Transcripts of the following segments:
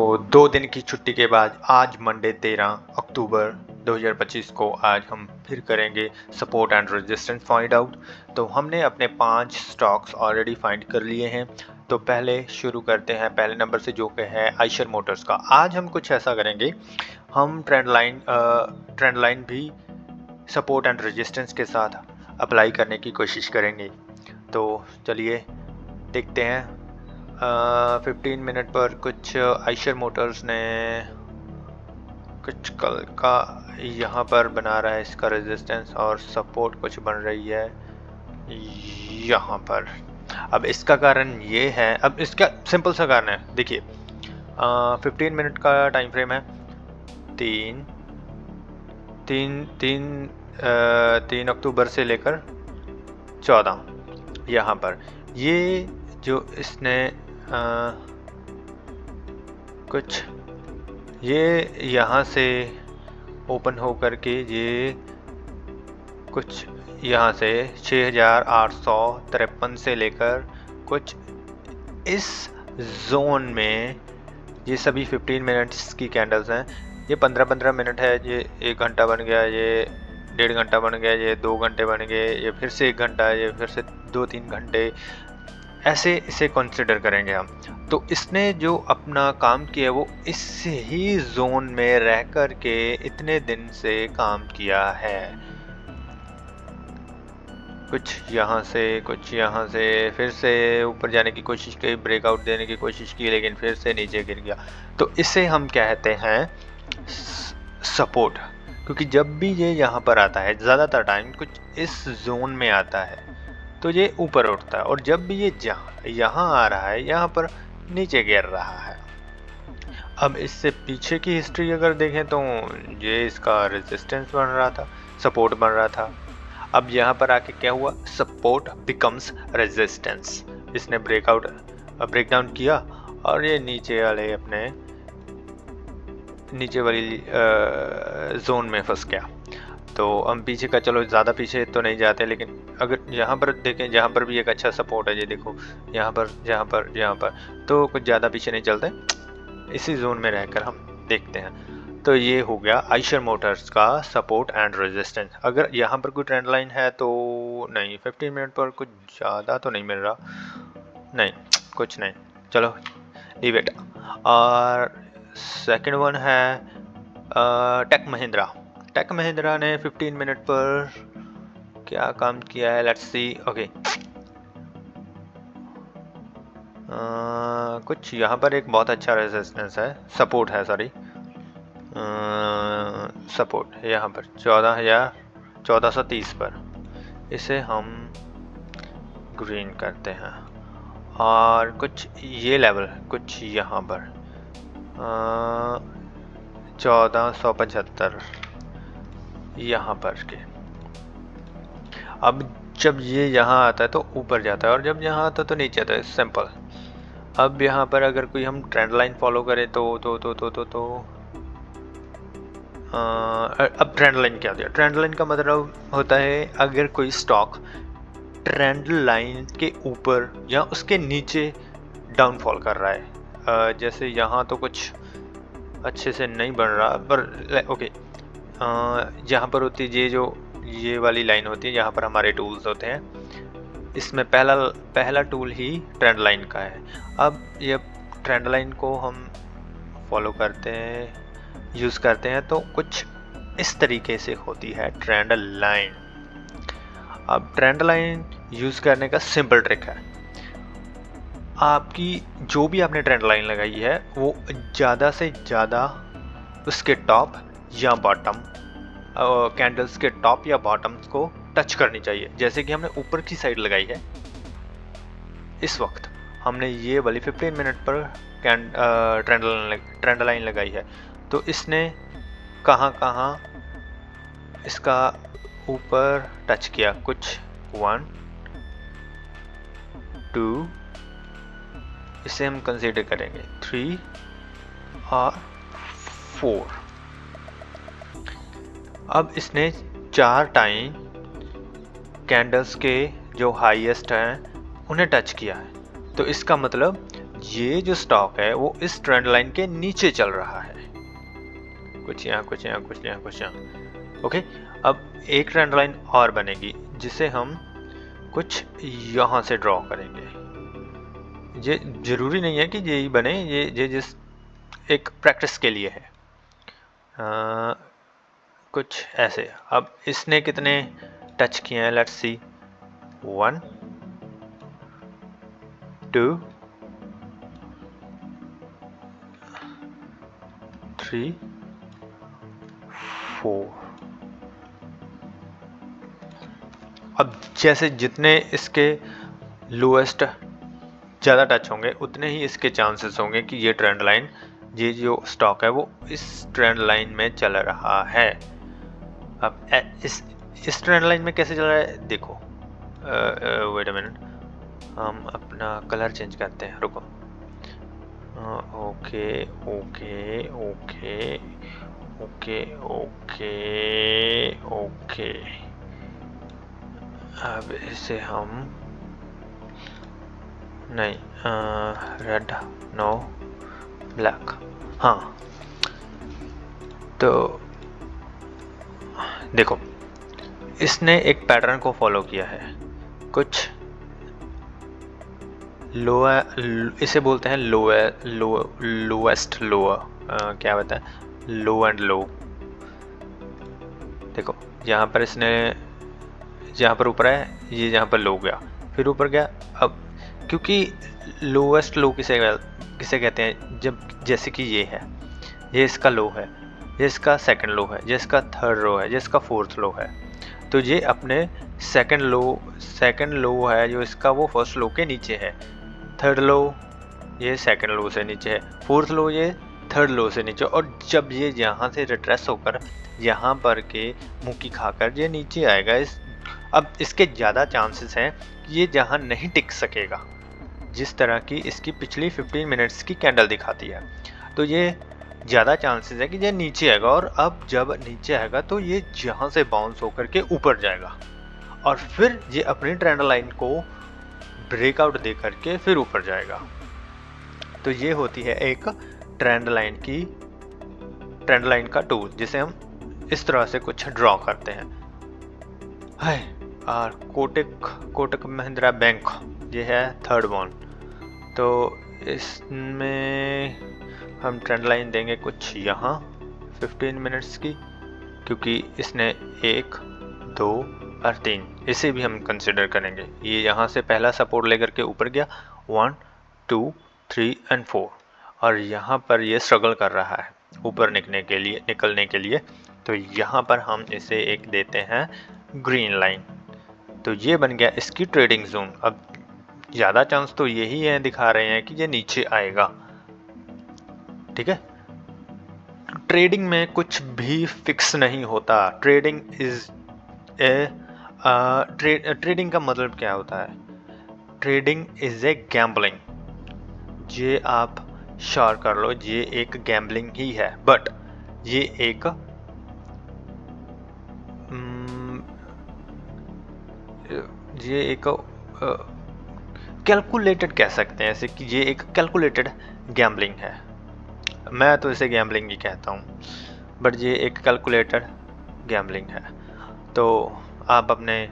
2 दिन की छुट्टी के बाद आज मंडे 13 अक्टूबर 2025 को आज हम फिर करेंगे support and resistance find out. तो हमने अपने 5 स्टॉक्स ऑलरेडी फाइंड कर लिए हैं। तो पहले शुरू करते हैं पहले नंबर से, जो कि है आइशर मोटर्स का। आज हम कुछ ऐसा करेंगे, हम ट्रेंड लाइन भी सपोर्ट एंड रेजिस्टेंस के साथ अप्लाई करने की कोशिश करेंगे। तो चलिए देखते हैं। 15 मिनट पर कुछ आइशर मोटर्स ने कुछ कल का यहाँ पर बना रहा है इसका रेजिस्टेंस, और सपोर्ट कुछ बन रही है यहाँ पर। अब इसका कारण ये है, अब इसका सिंपल सा कारण है, देखिए 15 मिनट का टाइम फ्रेम है। 3 अक्टूबर से लेकर 14 यहाँ पर ये जो इसने कुछ ये यहाँ से ओपन हो करके ये कुछ यहाँ से 6853 से लेकर कुछ इस जोन में, ये सभी 15 मिनट्स की कैंडल्स हैं। ये 15-15 मिनट है, ये 1 घंटा बन गया, ये 1.5 घंटा बन गया, ये 2 घंटे बन गए, ये फिर से 1 घंटा, ये फिर से 2-3 घंटे, ऐसे इसे कंसिडर करेंगे हम। तो इसने जो अपना काम किया वो इस ही जोन में रह कर के इतने दिन से काम किया है। कुछ यहाँ से कुछ यहाँ से, फिर से ऊपर जाने की कोशिश की, ब्रेकआउट देने की कोशिश की, लेकिन फिर से नीचे गिर गया। तो इसे हम कहते हैं सपोर्ट, क्योंकि जब भी ये यहाँ पर आता है ज़्यादातर टाइम कुछ इस जोन में आता है तो ये ऊपर उठता है, और जब भी ये यहाँ आ रहा है यहाँ पर नीचे गिर रहा है। अब इससे पीछे की हिस्ट्री अगर देखें तो ये इसका रेजिस्टेंस बन रहा था, सपोर्ट बन रहा था। अब यहाँ पर आके क्या हुआ, सपोर्ट बिकम्स रेजिस्टेंस। इसने ब्रेकडाउन किया और ये नीचे वाली जोन में फंस गया। तो हम पीछे का, चलो ज़्यादा पीछे तो नहीं जाते, लेकिन अगर यहाँ पर देखें, जहाँ पर भी एक अच्छा सपोर्ट है, ये देखो यहाँ पर तो कुछ ज़्यादा पीछे नहीं चलते, इसी जोन में रहकर हम देखते हैं। तो ये हो गया आइशर मोटर्स का सपोर्ट एंड रेजिस्टेंस। अगर यहाँ पर कोई ट्रेंड लाइन है तो नहीं, 15 मिनट पर कुछ ज़्यादा तो नहीं मिल रहा, नहीं कुछ नहीं, चलो लीव इट। और सेकेंड वन है टेक महिंद्रा ने 15 मिनट पर क्या काम किया है, लेट्स सी। ओके, कुछ यहाँ पर एक बहुत अच्छा रेजिस्टेंस है, सपोर्ट है, सॉरी सपोर्ट यहाँ पर 1430 पर। इसे हम ग्रीन करते हैं, और कुछ ये लेवल कुछ यहाँ पर 1475 यहाँ पर के। अब जब ये यहाँ आता है तो ऊपर जाता है, और जब यहाँ आता है तो नीचे आता है, सिंपल। अब यहाँ पर अगर कोई हम ट्रेंड लाइन फॉलो करें तो अब ट्रेंड लाइन क्या होती है? ट्रेंड लाइन का मतलब होता है अगर कोई स्टॉक ट्रेंड लाइन के ऊपर या उसके नीचे डाउनफॉल कर रहा है। जैसे यहाँ तो कुछ अच्छे से नहीं बन रहा, पर ओके, यहाँ पर होती है ये वाली लाइन होती है, यहाँ पर हमारे टूल्स होते हैं। इसमें पहला टूल ही ट्रेंड लाइन का है। अब ये ट्रेंड लाइन को हम फॉलो करते हैं, यूज़ करते हैं, तो कुछ इस तरीके से होती है ट्रेंड लाइन। अब ट्रेंड लाइन यूज़ करने का सिंपल ट्रिक है, आपकी जो भी आपने ट्रेंड लाइन लगाई है वो ज़्यादा से ज़्यादा उसके टॉप या बॉटम, कैंडल्स के टॉप या बॉटम्स को टच करनी चाहिए। जैसे कि हमने ऊपर की साइड लगाई है, इस वक्त हमने ये वाली 15 मिनट पर ट्रेंड लाइन लगाई है, तो इसने कहाँ इसका ऊपर टच किया, कुछ 1 2, इसे हम कंसीडर करेंगे 3 और 4। अब इसने 4 टाइम कैंडल्स के जो हाईएस्ट हैं उन्हें टच किया है, तो इसका मतलब ये जो स्टॉक है वो इस ट्रेंड लाइन के नीचे चल रहा है, कुछ यहाँ कुछ यहाँ कुछ यहाँ कुछ यहाँ। ओके, अब एक ट्रेंड लाइन और बनेगी जिसे हम कुछ यहाँ से ड्रॉ करेंगे। ये जरूरी नहीं है कि यही बने, ये जिस एक प्रैक्टिस के लिए है। कुछ ऐसे। अब इसने कितने टच किए हैं, लेट्स सी, 1 2 3 4। अब जैसे जितने इसके लोएस्ट ज़्यादा टच होंगे उतने ही इसके चांसेस होंगे कि ये ट्रेंड लाइन, ये जो स्टॉक है वो इस ट्रेंड लाइन में चल रहा है। अब इस ट्रेंड लाइन में कैसे चल रहा है देखो, वेट अ मिनट, हम अपना कलर चेंज करते हैं, रुको। Okay okay okay okay okay okay, अब इसे हम नहीं, रेड नो ब्लैक, हाँ। तो देखो इसने एक पैटर्न को फॉलो किया है, कुछ लोअर, इसे बोलते हैं लोएस्ट लोअर, क्या होता है, लो एंड लो। देखो यहाँ पर इसने, यहाँ पर ऊपर है, ये यहाँ पर लो गया, फिर ऊपर गया। अब क्योंकि लोएस्ट लो किसे कहते हैं, जब जैसे कि ये है, ये इसका लो है, ये इसका सेकंड लो है, ये इसका थर्ड लो है, ये इसका फोर्थ लो है, तो ये अपने सेकंड लो है जो इसका, वो फर्स्ट लो के नीचे है। थर्ड लो ये सेकंड लो से नीचे है, फोर्थ लो ये थर्ड लो से नीचे। और जब ये यहाँ से रिट्रेस होकर यहाँ पर के मुक्की खाकर ये नीचे आएगा, अब इसके ज़्यादा चांसेस हैं कि ये जहाँ नहीं टिक सकेगा, जिस तरह की इसकी पिछली 15 मिनट्स की कैंडल दिखाती है। तो ये ज़्यादा चांसेस है कि ये नीचे आएगा, और अब जब नीचे आएगा तो ये यहाँ से बाउंस होकर के ऊपर जाएगा, और फिर ये अपनी ट्रेंड लाइन को ब्रेकआउट दे करके फिर ऊपर जाएगा। तो ये होती है एक ट्रेंड लाइन का टूल, जिसे हम इस तरह से कुछ ड्रॉ करते हैं। हाय, और कोटक महिंद्रा बैंक, ये है थर्ड वन। तो इसमें हम ट्रेंड लाइन देंगे कुछ यहाँ 15 मिनट्स की, क्योंकि इसने 1 2 और 3, इसे भी हम कंसिडर करेंगे। ये यहाँ से पहला सपोर्ट लेकर के ऊपर गया, 1 2 3 और 4, और यहाँ पर ये स्ट्रगल कर रहा है ऊपर निकलने के लिए। तो यहाँ पर हम इसे एक देते हैं ग्रीन लाइन। तो ये बन गया इसकी ट्रेडिंग जोन। अब ज़्यादा चांस तो यही है, दिखा रहे हैं कि ये नीचे आएगा, ठीक है। ट्रेडिंग में कुछ भी फिक्स नहीं होता। ट्रेडिंग का मतलब क्या होता है? Trading is a gambling. ये आप श्योर कर लो, ये एक गैम्बलिंग ही है, बट ये एक कैलकुलेटेड कह सकते हैं, ऐसे कि ये एक कैलकुलेटेड गैम्बलिंग है। मैं तो इसे गैम्बलिंग ही कहता हूँ, बट ये एक कैलकुलेटेड गैम्बलिंग है। तो आप अपने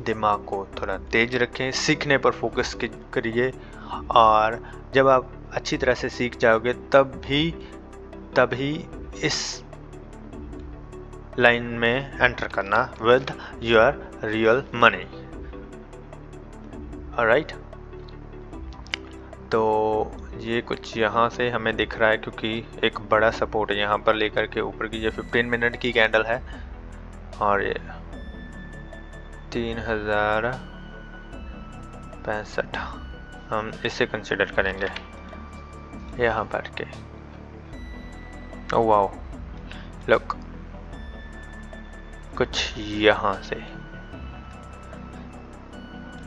दिमाग को थोड़ा तेज रखें, सीखने पर फोकस करिए, और जब आप अच्छी तरह से सीख जाओगे तभी इस लाइन में एंटर करना with your real money. Alright, तो ये कुछ यहाँ से हमें दिख रहा है, क्योंकि एक बड़ा सपोर्ट है यहाँ पर लेकर के ऊपर की। ये 15 मिनट की कैंडल है, और ये 3065 हम इसे कंसिडर करेंगे यहाँ पर के। ओह वाओ, लुक, कुछ यहाँ से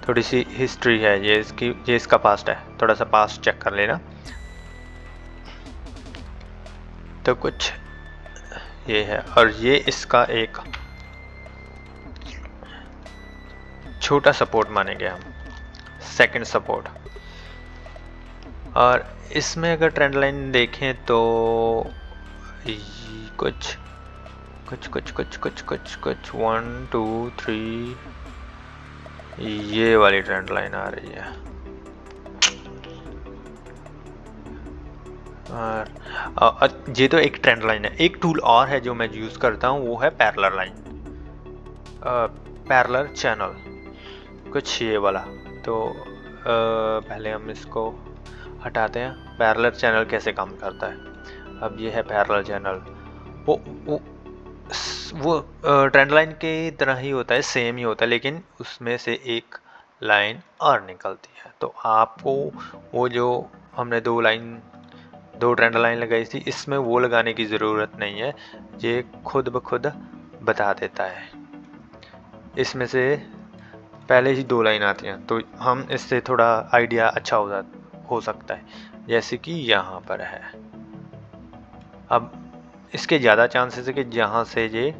थोड़ी सी हिस्ट्री है, ये इसका पास्ट है, थोड़ा सा पास्ट चेक कर लेना। तो कुछ ये है, और ये इसका एक छोटा सपोर्ट मानेंगे हम, सेकंड सपोर्ट। और इसमें अगर ट्रेंड लाइन देखें तो कुछ कुछ कुछ कुछ कुछ कुछ कुछ 1 2 3 ये वाली ट्रेंड लाइन आ रही है। और ये तो एक ट्रेंड लाइन है। एक टूल और है जो मैं यूज़ करता हूँ, वो है पैरेलल लाइन, पैरेलल चैनल, कुछ ये वाला। तो पहले हम इसको हटाते हैं। पैरेलल चैनल कैसे काम करता है? अब ये है पैरेलल चैनल। वो ट्रेंड लाइन के तरह ही होता है, सेम ही होता है, लेकिन उसमें से एक लाइन और निकलती है। तो आपको वो जो हमने दो ट्रेंड लाइन लगाई थी, इसमें वो लगाने की ज़रूरत नहीं है, ये खुद ब खुद बता देता है। इसमें से पहले ही 2 लाइन आती हैं, तो हम इससे थोड़ा आइडिया अच्छा हो सकता है, जैसे कि यहाँ पर है। अब इसके ज़्यादा चांसेस है कि जहाँ से ये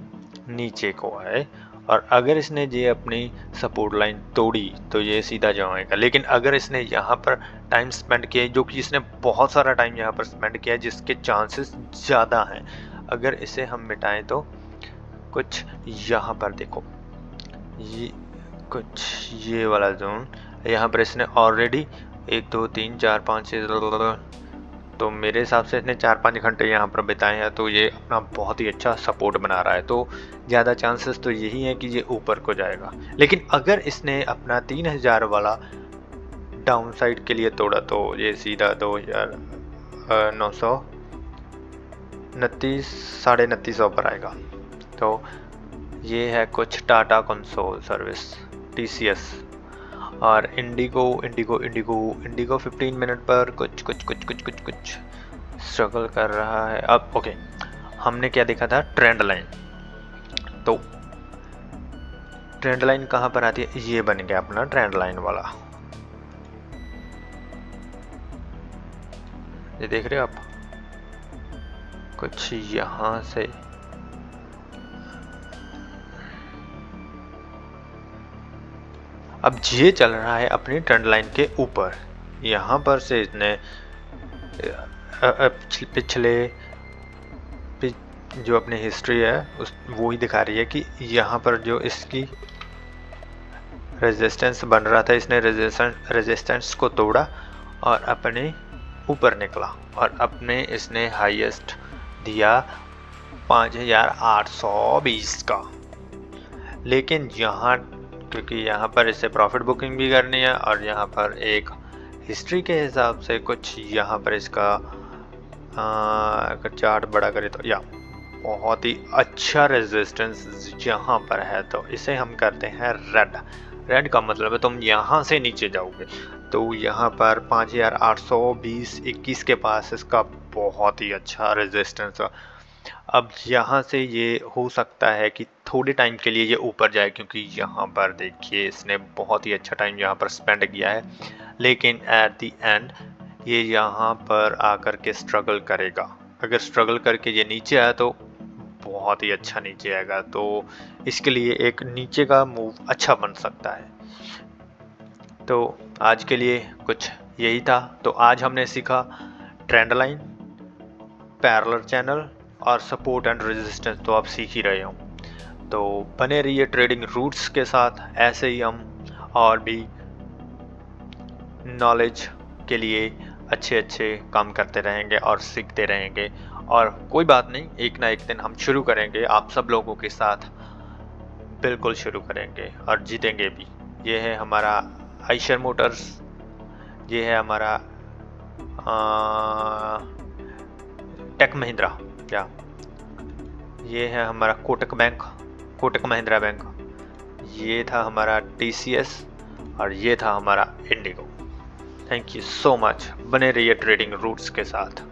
नीचे को आए, और अगर इसने ये अपनी सपोर्ट लाइन तोड़ी तो ये सीधा जाएगा। लेकिन अगर इसने यहाँ पर टाइम स्पेंड किया, जो कि इसने बहुत सारा टाइम यहाँ पर स्पेंड किया, जिसके चांसेस ज़्यादा हैं, अगर इसे हम मिटाएं तो कुछ यहाँ पर देखो, ये कुछ ये वाला जोन, यहाँ पर इसने ऑलरेडी 1 2 3 4 5 6, तो मेरे हिसाब से इसने 4-5 घंटे यहाँ पर बिताए हैं, तो ये अपना बहुत ही अच्छा सपोर्ट बना रहा है। तो ज़्यादा चांसेस तो यही है कि ये ऊपर को जाएगा। लेकिन अगर इसने अपना 3000 वाला डाउन साइड के लिए तोड़ा तो ये सीधा 2929 2950 पर आएगा। तो ये है कुछ टाटा कंसोल सर्विस, TCS, और इंडिगो 15 मिनट पर कुछ स्ट्रगल कर रहा है। अब ओके, हमने क्या देखा था? Trend line. तो ट्रेंड लाइन कहाँ पर आती है? ये बन गया अपना ट्रेंड लाइन वाला, ये देख रहे हो आप, कुछ यहाँ से अब ये चल रहा है अपनी ट्रेंड लाइन के ऊपर। यहाँ पर से इसने पिछले जो अपनी हिस्ट्री है वो ही दिखा रही है कि यहाँ पर जो इसकी रेजिस्टेंस बन रहा था, इसने रेजिस्टेंस को तोड़ा और अपने ऊपर निकला, और अपने इसने हाईएस्ट दिया 5820 का। लेकिन यहाँ, क्योंकि यहाँ पर इससे प्रॉफिट बुकिंग भी करनी है, और यहाँ पर एक हिस्ट्री के हिसाब से कुछ यहाँ पर इसका अगर चार्ट बड़ा करे तो या बहुत ही अच्छा रेजिस्टेंस यहाँ पर है। तो इसे हम करते हैं रेड का मतलब है तुम यहाँ से नीचे जाओगे। तो यहाँ पर 5820-21 के पास इसका बहुत ही अच्छा रेजिस्टेंस। अब यहाँ से ये हो सकता है कि थोड़े टाइम के लिए ये ऊपर जाए, क्योंकि यहाँ पर देखिए इसने बहुत ही अच्छा टाइम यहाँ पर स्पेंड किया है, लेकिन एट द एंड ये यहाँ पर आकर के स्ट्रगल करेगा। अगर स्ट्रगल करके ये नीचे आया तो बहुत ही अच्छा नीचे आएगा, तो इसके लिए एक नीचे का मूव अच्छा बन सकता है। तो आज के लिए कुछ यही था। तो आज हमने सीखा ट्रेंड लाइन, पैरेलल चैनल और सपोर्ट एंड रेजिस्टेंस, तो आप सीख ही रहे हो। तो बने रहिए ट्रेडिंग रूट्स के साथ, ऐसे ही हम और भी नॉलेज के लिए अच्छे काम करते रहेंगे और सीखते रहेंगे। और कोई बात नहीं, एक ना एक दिन हम शुरू करेंगे आप सब लोगों के साथ, बिल्कुल शुरू करेंगे और जीतेंगे भी। ये है हमारा आइशर मोटर्स, ये है हमारा टेक महिंद्रा, क्या ये है हमारा कोटक महिंद्रा बैंक, ये था हमारा TCS, और ये था हमारा Indigo. Thank you so much. बने रहिए ट्रेडिंग रूट्स के साथ।